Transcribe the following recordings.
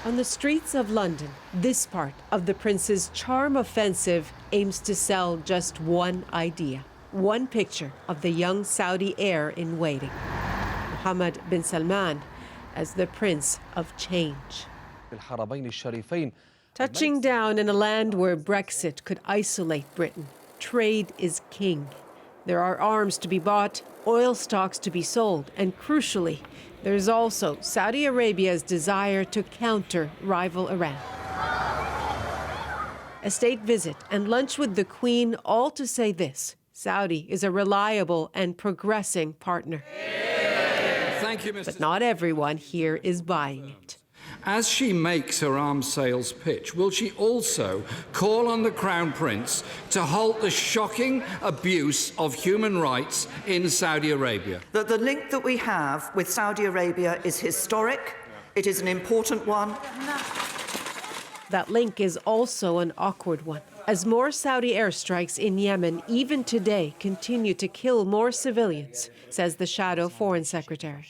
On the streets of London, this part of the prince's charm offensive aims to sell just one idea, one picture of the young Saudi heir in waiting, Mohammad bin Salman, as the Prince of Change. Touching down in a land where Brexit could isolate Britain, trade is king. There are arms to be bought, oil stocks to be sold, and crucially, there's also Saudi Arabia's desire to counter rival Iran. A state visit and lunch with the Queen, all to say this: Saudi is a reliable and progressing partner. Thank you, Mr. But not everyone here is buying it. As she makes her arms sales pitch, will she also call on the Crown Prince to halt the shocking abuse of human rights in Saudi Arabia? That the link that we have with Saudi Arabia is historic. It is an important one. That link is also an awkward one, as more Saudi airstrikes in Yemen even today continue to kill more civilians, says the shadow foreign secretary.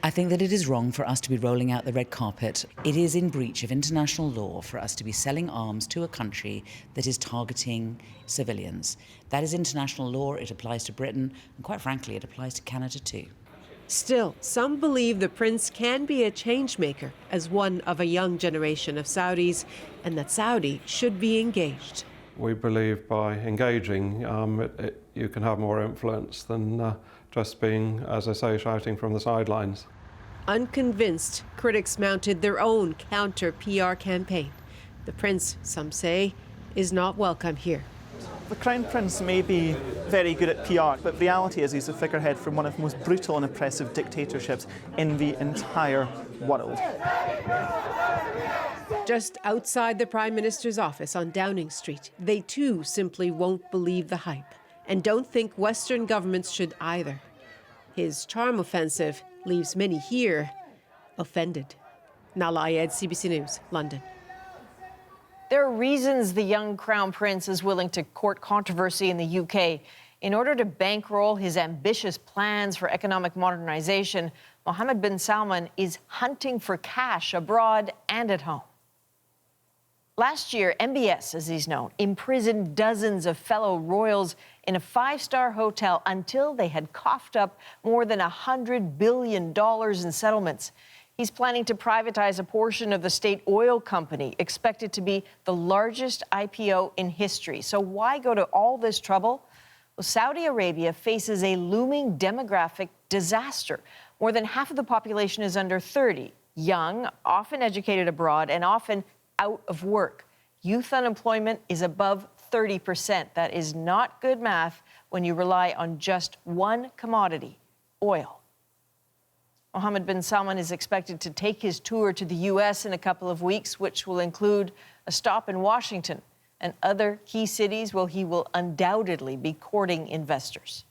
I think that it is wrong for us to be rolling out the red carpet. It is in breach of international law for us to be selling arms to a country that is targeting civilians. That is international law. It applies to Britain, and quite frankly, it applies to Canada too. Still, some believe the prince can be a change maker as one of a young generation of Saudis, and that Saudi should be engaged. We believe by engaging, you can have more influence than just being, as I say, shouting from the sidelines. Unconvinced, critics mounted their own counter-PR campaign. The prince, some say, is not welcome here. The Crown Prince may be very good at PR, but reality is he's a figurehead from one of the most brutal and oppressive dictatorships in the entire world. Just outside the Prime Minister's office on Downing Street, they too simply won't believe the hype and don't think Western governments should either. His charm offensive leaves many here offended. Nala Ayed, CBC News, London. There are reasons the young Crown Prince is willing to court controversy in the UK. In order to bankroll his ambitious plans for economic modernization, Mohammed bin Salman is hunting for cash abroad and at home. Last year, MBS, as he's known, imprisoned dozens of fellow royals in a five-star hotel until they had coughed up more than $100 billion in settlements. He's planning to privatize a portion of the state oil company, expected to be the largest IPO in history. So why go to all this trouble? Well, Saudi Arabia faces a looming demographic disaster. More than half of the population is under 30, young, often educated abroad, and often out of work. Youth unemployment is above 30%. That is not good math when you rely on just one commodity, oil. Mohammed bin Salman is expected to take his tour to the U.S. in a couple of weeks, which will include a stop in Washington and other key cities where he will undoubtedly be courting investors.